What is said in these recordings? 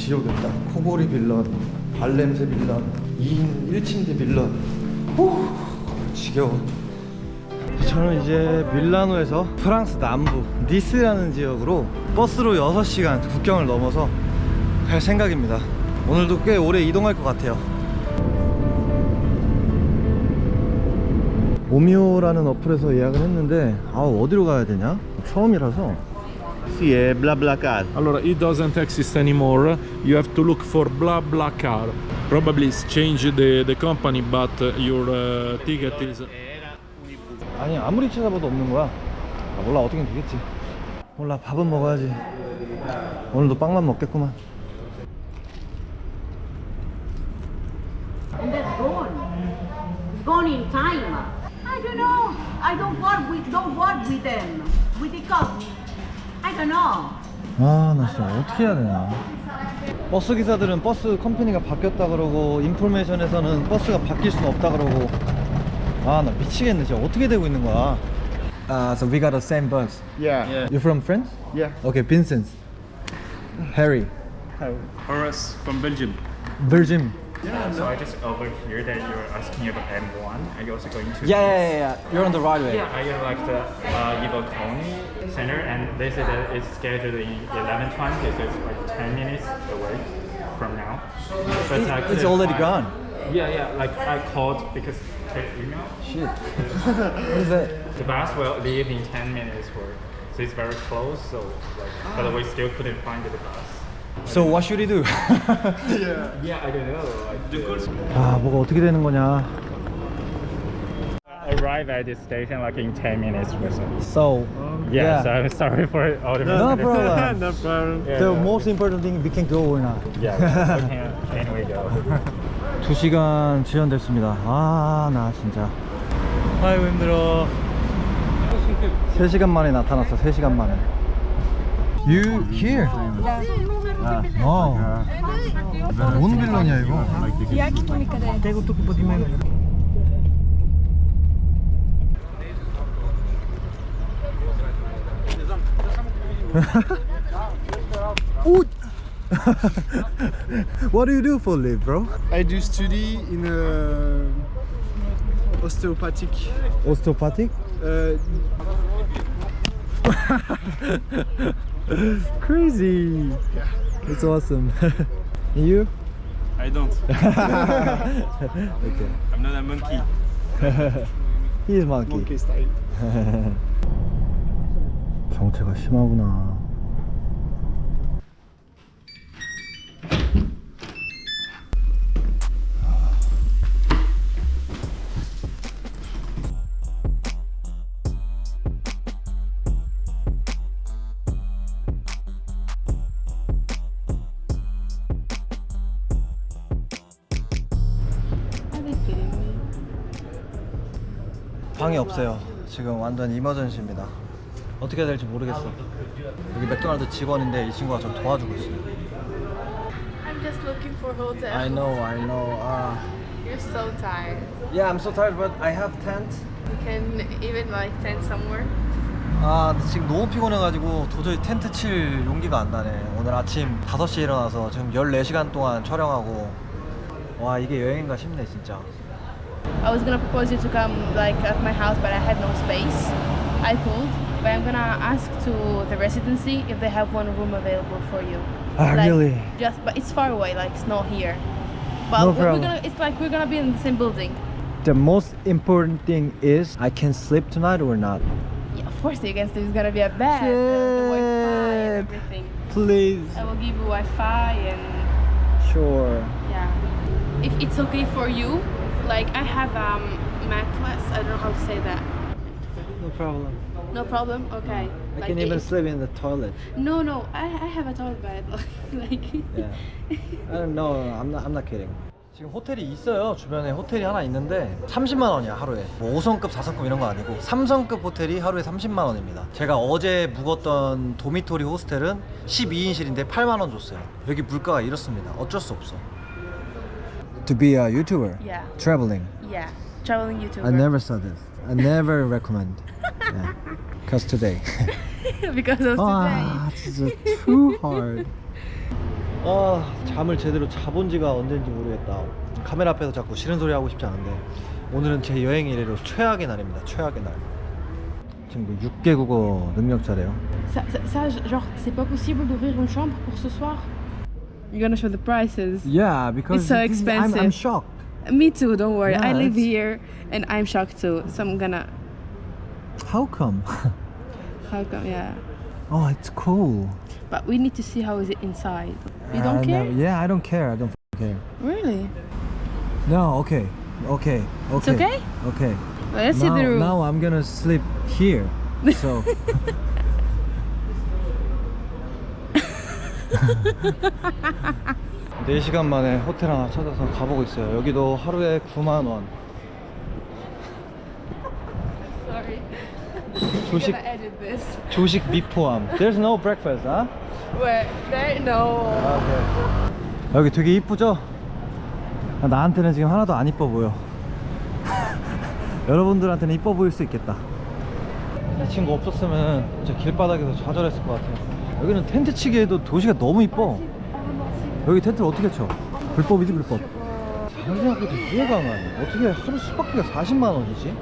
지옥이었다. 코골이 빌런, 발냄새 빌런, 2인 1침대 빌런. 후, 지겨워. 저는 이제 밀라노에서 프랑스 남부 니스라는 지역으로 버스로 6시간 국경을 넘어서 갈 생각입니다. 오늘도 꽤 오래 이동할 것 같아요. 오미오라는 어플에서 예약을 했는데 어디로 가야 되냐? 처음이라서. Sì, è BlaBlaCar. Allora, it doesn't exist anymore. You have to look for BlaBlaCar. Probably it's changed the company, but your ticket is. 아니, 아무리 찾아봐도 없는 거야. 몰라, 어떻게 되겠지. 몰라, 밥은 먹어야지. 오늘도 빵만 먹겠구만. And that's gone. It's gone in time. I don't know. I don't work with them. With the company. I don't know. 나 진짜 어떻게 해야 되나. 버스 기사들은 버스 컴퍼니가 바뀌었다 그러고, 인포메이션에서는 버스가 바뀔 수는 없다 그러고. 나 미치겠네. 진짜 어떻게 되고 있는 거야. So we got the same bus. Yeah. You from France? Yeah. Okay, Vincent. Harry. Horace from Belgium. Belgium. So I just overheard that you're asking about M1. Are you also going to? Yeah. You're on the right way. Yeah, I like the Coney Center, and they said that it's scheduled in 11:20, so it's like 10 minutes away from now. But It's already gone. Yeah. Like I called because check email. Shit. What is that? The bus will leave in 10 minutes, so it's very close. So but we still couldn't find the bus. So what should he do? Yeah, I don't know. 뭐가 어떻게 되는 거냐. Arrive at this station like in 10 minutes or so. So Yeah, so I'm sorry for all the no problem. No problem. The most important thing, we can go or not. Yeah, can we go? 2시간 지연됐습니다. 나 진짜. 아이고 힘들어. 3시간 만에 나타났어. 3시간 만에. You here? 뭔 빌런이야 이거? What do you do for a live, bro? I do study in osteopathic. Osteopathic? Crazy. It's awesome. And you? I don't. Okay. I'm not a monkey. He is monkey. Monkey style. 정체가 심하구나. 방이 없어요. 지금 완전 이머전시입니다. 어떻게 해야 될지 모르겠어. 여기 맥도날드 직원인데 이 친구가 저 도와주고 있어요. I'm just looking for hotel. I know. You're so tired. Yeah, I'm so tired, but I have tent. You can even like tent somewhere. 근데 지금 너무 피곤해가지고 도저히 텐트 칠 용기가 안 나네. 오늘 아침 5시에 일어나서 지금 14시간 동안 촬영하고. 와, 이게 여행인가 싶네 진짜. I was gonna propose you to come like at my house, but I had no space. I could, but I'm gonna ask to the residency if they have one room available for you. Really? But it's far away, like it's not here. But No we're problem. gonna, it's like we're gonna be in the same building. The most important thing is I can sleep tonight or not. Yeah, of course you can. There's gonna be a bed, the Wi-Fi, and everything. Please. I will give you Wi-Fi and Sure. yeah. If it's okay for you, like I have mattress. I don't know how to say that. No problem. No problem. Okay. I Like can even it's- sleep in the toilet. No. I have a toilet bed. Like. Yeah. I don't know. I'm not kidding. 지금 호텔이 있어요. 주변에 호텔이 하나 있는데 30만 원이야 하루에. 뭐 5성급, 4성급 이런 거 아니고 3성급 호텔이 하루에 30만 원입니다. 제가 어제 묵었던 도미토리 호스텔은 12인실인데 8만 원 줬어요. 여기 물가가 이렇습니다. 어쩔 수 없어. To be a YouTuber, Yeah. traveling. Yeah. Traveling YouTuber. I never saw this. I never recommend. Yeah. Cause today. because of today. 진짜 too hard. 잠을 제대로 자본 지가 언젠지 모르겠다. 카메라 앞에서 자꾸 싫은 소리 하고 싶지 않은데 오늘은 제 여행 이래로 최악의 날입니다. 최악의 날. 지금 6개 국어 능력자래요. Ça, genre, c'est pas possible d'ouvrir une chambre pour ce soir? You're gonna show the prices. Yeah, because It's so expensive. I'm shocked. Me too, don't worry. Yeah, I live it's- here and I'm shocked too. So I'm gonna. How come? How come? Yeah. Oh, it's cool. But we need to see how is it inside. You don't care? Yeah, I don't care. I don't care. Really? No, okay. Okay. It's okay? Okay. Well, let's see the room. Now I'm gonna sleep here. So. 4시간 만에 호텔 하나 찾아서 가보고 있어요. 여기도 하루에 9만 원. Sorry. 조식 I'm gonna edit this. 조식 미포함. There's no breakfast, huh? Where? There? No. 여기 되게 이쁘죠? 나한테는 지금 하나도 안 이뻐 보여. 여러분들한테는 이뻐 보일 수 있겠다. 이 친구 없었으면 진짜 길바닥에서 좌절했을 것 같아요. 여기는 텐트 치기에도 도시가 너무 이뻐. 여기 텐트를 어떻게 쳐? 불법이지 불법. 잘 생각해도 이해가 안 가네. 어떻게 하루 숙박비가 40만 원이지?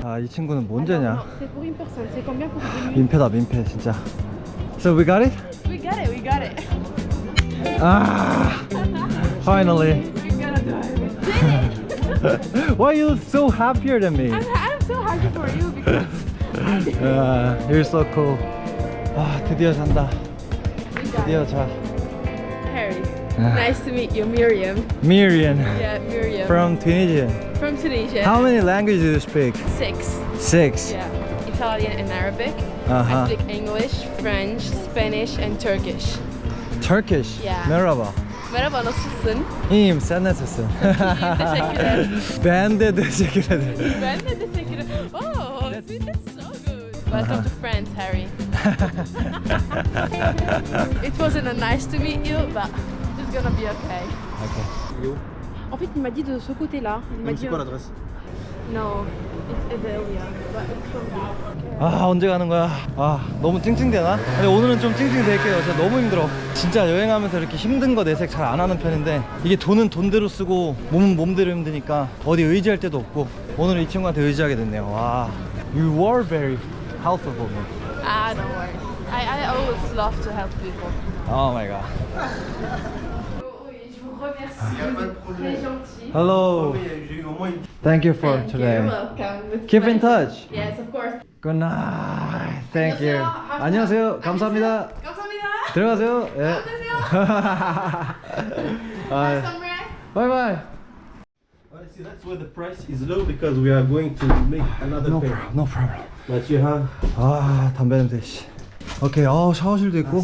아, 이 친구는 뭔죄냐? C'est pour une personne. C'est combien pour une nuit? 민폐다 민폐 진짜. So we got it? We got it. We got it. Ah, finally. We gotta do it. Why are you so happier than me? I'm so happy for you because You're so cool. 아, 드디어 잔다. 드디어 자. Harry. Nice to meet you, Miriam. Miriam Yeah, Miriam. from Tunisia. From Tunisia. How many languages do you speak? 6. 6. Yeah. Italian and Arabic. Uh-huh. I speak English, French, Spanish, and Turkish. Turkish. Yeah. Merhaba. Merhaba, nasılsın? İyiyim, sen nasılsın? İyiyim, teşekkürler. Ben de teşekkür ederim. Ben de teşekkür ederim. Oh, that's so good. Welcome to France, Harry. It wasn't a nice to meet you, but it's gonna be okay. Okay. En fait, il m'a dit de ce côté-là. Il m'a dit. l'adresse? No, it's Adelia. But it's from here. 아, 언제 가는 거야? 아, 너무 찡찡대나? 근데 오늘은 좀 찡찡댈게요. 진짜 너무 힘들어. 진짜 여행하면서 이렇게 힘든 거 내색 잘 안 하는 편인데 이게 돈은 돈대로 쓰고 몸은 몸대로 힘드니까 어디 의지할 데도 없고 오늘은 이 친구한테 의지하게 됐네요. 와, you were very helpful for me. Ah, don't worry. I always love to help people. Oh my god. Oui, je vous remercie. Très gentil. Hello. Thank you for today. You're welcome. Keep in touch. Yes, of course. Good night. Thank you. 안녕하세요. 안녕하세요. 감사합니다. 감사합니다. 들어가세요. 예. Have some rest. Bye bye. See, that's why the price is low because we are going to make another No pair. problem. No problem. But you have. 아, 담배 냄새 씨. 오케이. 샤워실도 있고.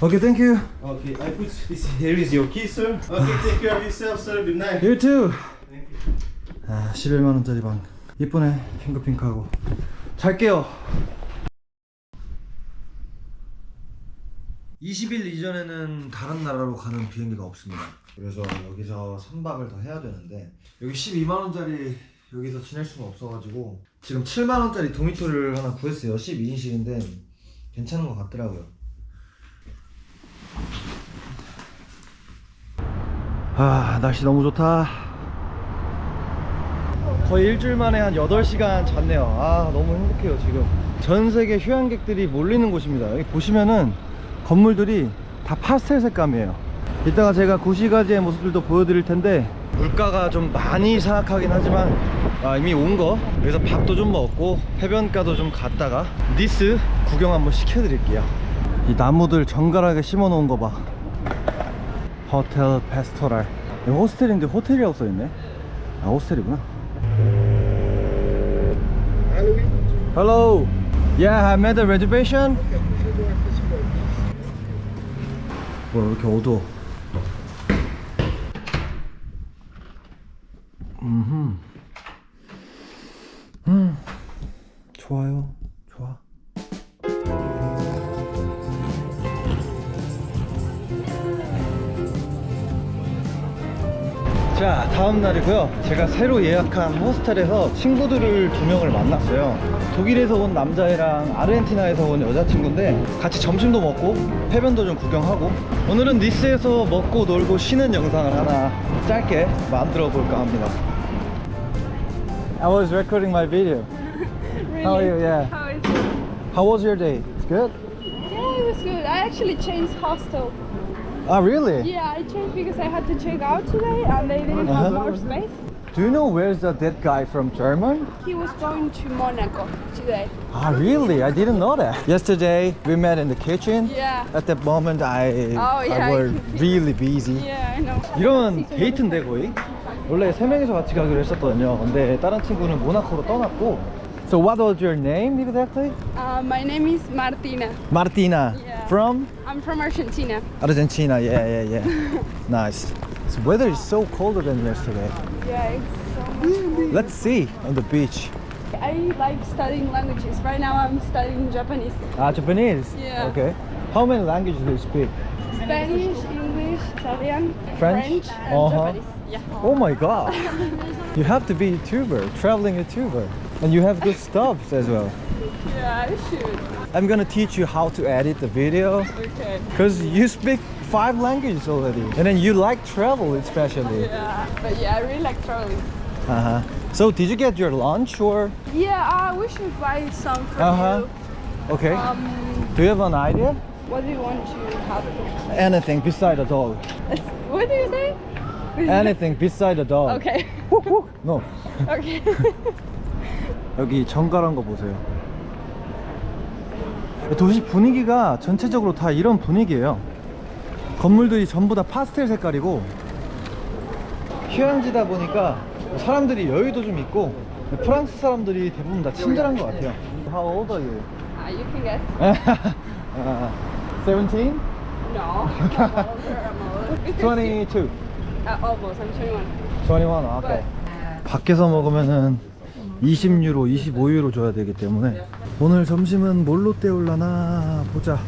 오케이, thank you. Okay, I put this. Here is your key, sir. Okay, take care of yourself, sir. Good night. You too. Thank you. 아, 11만 원짜리 방. 이쁘네. 핑크핑크하고. 잘게요. 20일 이전에는 다른 나라로 가는 비행기가 없습니다. 그래서 여기서 3박을 더 해야 되는데 여기 12만 원짜리 여기서 지낼 수가 없어가지고 지금 7만 원짜리 도미토리를 하나 구했어요. 12인실인데 괜찮은 것 같더라고요. 아, 날씨 너무 좋다. 거의 일주일 만에 한 8시간 잤네요. 아, 너무 행복해요. 지금 전 세계 휴양객들이 몰리는 곳입니다. 여기 보시면은 건물들이 다 파스텔 색감이에요. 이따가 제가 구시가지의 모습들도 보여드릴 텐데 물가가 좀 많이 사악하긴 하지만 이미 온 거 여기서 밥도 좀 먹고 해변가도 좀 갔다가 니스 구경 한번 시켜드릴게요. 이 나무들 정갈하게 심어 놓은 거 봐. 호텔 페스토랄. 이거 호스텔인데 호텔이라고 써있네. 아, 호스텔이구나. Hello. Yeah, I made a reservation. 뭐야, 왜 이렇게 어두워? 좋아요. 좋아. 자, 다음 날이고요. 제가 새로 예약한 호스텔에서 친구들을 2명을 만났어요. 독일에서 온 남자애랑 아르헨티나에서 온 여자친구인데 같이 점심도 먹고 해변도 좀 구경하고 오늘은 니스에서 먹고 놀고 쉬는 영상을 하나 짧게 만들어 볼까 합니다. I was recording my video. Really? How are you? Yeah. How is it? How was your day? It's good? Yeah, it was good. I actually changed hostel. Ah, really? Yeah, I changed because I had to check out today and they didn't have more space. Do you know where's that guy from German? He was going to Monaco today. Ah, really? I didn't know that. Yesterday we met in the kitchen. Yeah. At that moment I yeah, were really busy. Yeah, I know. 이런 데이트인데 거의? 원래 3명이서 같이 가기로 했었거든요. 근데 다른 친구는 모나코로 떠났고. So what was your name exactly? My name is Martina. Martina. Yeah. From? I'm from Argentina. Argentina. Yeah. Nice. The weather is so colder than yesterday. Yeah, it's so much colder. Let's see on the beach. I like studying languages. Right now I'm studying Japanese. Ah, Japanese? Yeah. Okay. How many languages do you speak? Spanish, English, Italian, French? and Japanese. Yeah. Oh my god. You have to be a YouTuber, traveling YouTuber. And you have good stuff as well. Yeah, I should. I'm gonna teach you how to edit the video. Okay. Because you speak 5 languages already. And then you like travel especially. Yeah, but yeah, I really like traveling. Uh-huh. So did you get your lunch or? Yeah, we should buy some for Uh-huh. you. Okay. Do you have an idea? What do you want to have? Anything beside a dog. What do you say? Anything beside a dog. Okay. No. Okay. 여기 정갈한 거 보세요. 도시 분위기가 전체적으로 다 이런 분위기예요. 건물들이 전부 다 파스텔 색깔이고 휴양지다 보니까 사람들이 여유도 좀 있고 프랑스 사람들이 대부분 다 친절한 것 같아요. How old are you? You can guess. 17? No. I'm older. 22? Almost. I'm 21. 21, 오케이. 밖에서 먹으면은 20유로, 25유로 줘야 되기 때문에 오늘 점심은 뭘로 때울라나 보자.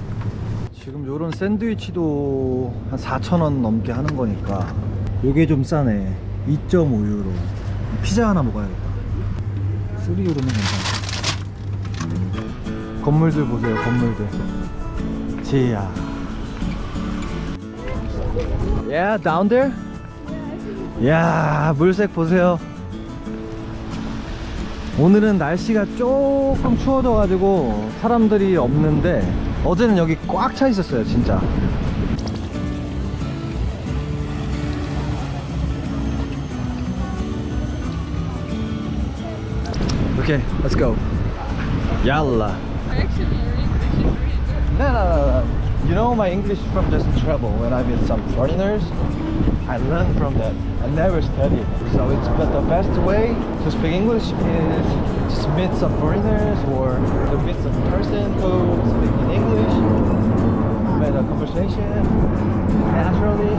지금 요런 샌드위치도 한 4,000원 넘게 하는 거니까 요게 좀 싸네. 2.5유로. 피자 하나 먹어야겠다. 3유로는 괜찮아. 건물들 보세요, 건물들. 지야. Yeah, down there? 야, 물색 보세요. 오늘은 날씨가 조금 추워져가지고 사람들이 없는데 어제는 여기 꽉 차 있었어요, 진짜. Okay, let's go. Yalla. Actually, your English is really good. No. You know my English from just travel. When I meet some foreigners, I learn from that. I never studied. So it's but the best way to speak English is just meet some foreigners or to meet some person who speaks in English, make a conversation naturally.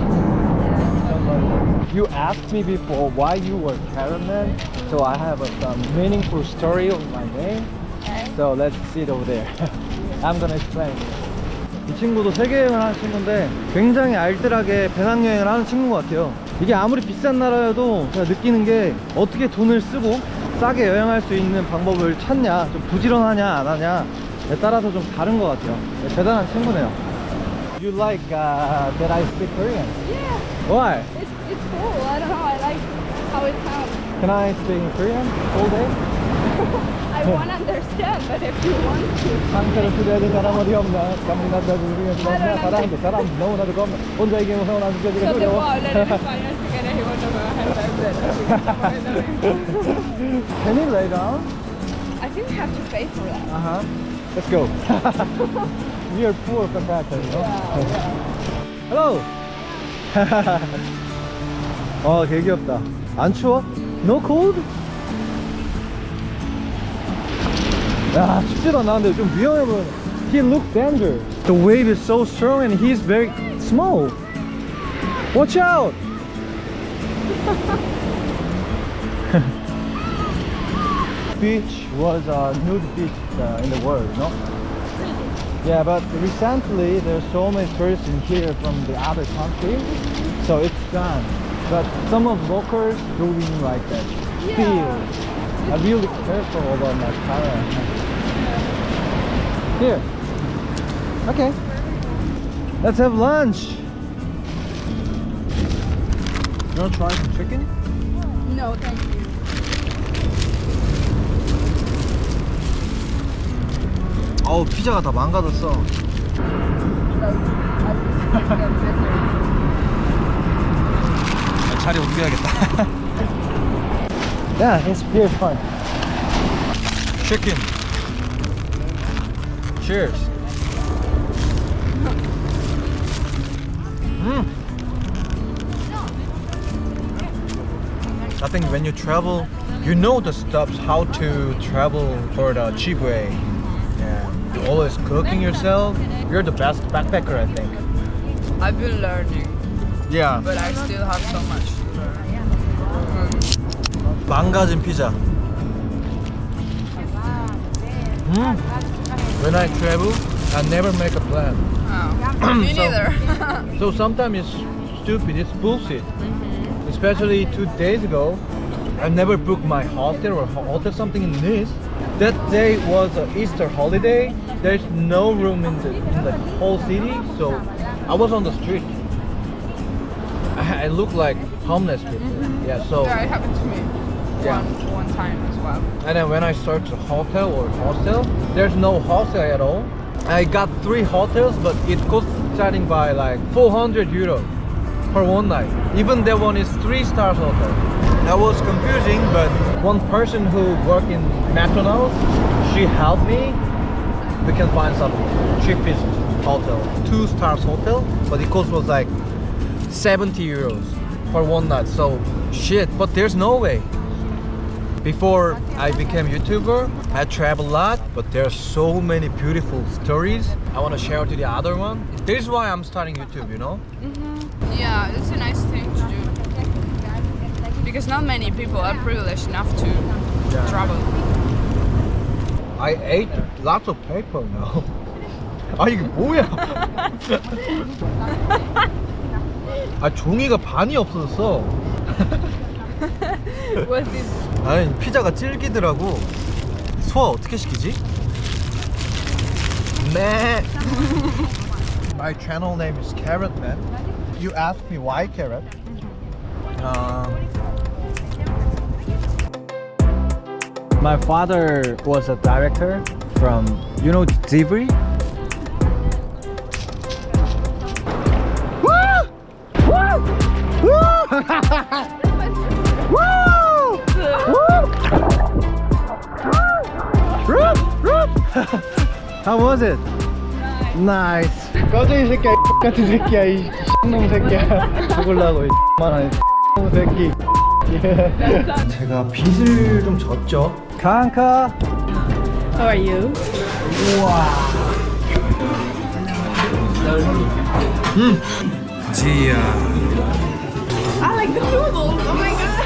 You asked me before why you were caramel, so I have some meaningful story of my name. So let's sit over there. I'm gonna explain. 이 친구도 세계여행을 하는 친구인데 굉장히 알뜰하게 배낭여행을 하는 친구인 것 같아요. 이게 아무리 비싼 나라여도 제가 느끼는 게 어떻게 돈을 쓰고 싸게 여행할 수 있는 방법을 찾냐, 좀 부지런하냐 안 하냐에 따라서 좀 다른 것 같아요. 대단한 친구네요. You like that I speak Korean? Yeah. Why? It's cool. I don't know. I like how it sounds. Can I speak Korean all day? I won't understand, but if you want to. 상태를 필요해야 사람 어디 없나? 감리난다 우리가 좋아하냐? 사람 너무나도 겁나. 혼자 얘기하면 서운한 느껴지게 So te puedo 두려워. hablar en español si quieres y vos no me vas a entender. Can you lay down? I think you have to pay for that. Let's go. We are poor compared to you know? Hello. 되게 귀엽다. 안 추워? No cold? 야, 춥지도 않았는데 좀 위험해 보여. He looks dangerous. The wave is so strong and he's very small. Watch out! Beach was a nude beach in the world, no? Yeah, but recently there's so many tourists in here from the other country, so it's gone. But some of locals doing like that. Still, I'm really careful about my camera. Here. Okay. Let's have lunch. You wanna try some chicken? No, thank you. 어우, 피자가 다 망가졌어. 자리 옮겨야겠다. Yeah, it's pure fun. Chicken. Cheers. I think when you travel, you know the steps how to travel for the cheap way. Yeah. You're always cooking yourself. You're the best backpacker, I think. I've been learning, Yeah. but I still have so much to learn. 망가진 피자. When I travel, I never make a plan. Oh. Me So- neither. So sometimes it's stupid, it's bullshit. Especially 2 days ago, I never booked my hotel or hotel something in Nice. That day was an Easter holiday. There's no room in the whole city, so I was on the street. I look like homeless people. Yeah, so Yeah, it happened to me Yeah. one time as well. and then when I search a hotel or hostel, there's no hostel at all. I got 3 hotels, but it costs starting by like 400 euro for one night. Even that one is 3-star hotel. That was confusing, but one person who worked in McDonald's, she helped me. We can find some cheapest hotel, 2-star hotel, but it cost was like 70 euros for one night. So shit, but there's no way. Before I became YouTuber, I travel a lot, but there's so many beautiful stories I want to share to the other one. This is why I'm starting YouTube, you know? Yeah, it's a nice thing to do. Because not many people are privileged enough to travel. I ate lots of paper now. 아 이게 뭐야? 아 종이가 반이 없어졌어. What is 아니 피자가 질기더라고. 소화 어떻게 시키지? 네. My channel name is Carrot Man. You asked me why carrot? My father was a director from, you know, Ghibli? Woo! Woo! Woo! Woo! How was it? Nice. 꺼져 이 새끼야, 이 같은 새끼야, 이 놈 새끼야. 죽을라고 이 만한 놈 새끼. 제가 빚을 좀 졌죠. 칸카. How are you? 우와. I like the noodles. Oh my god.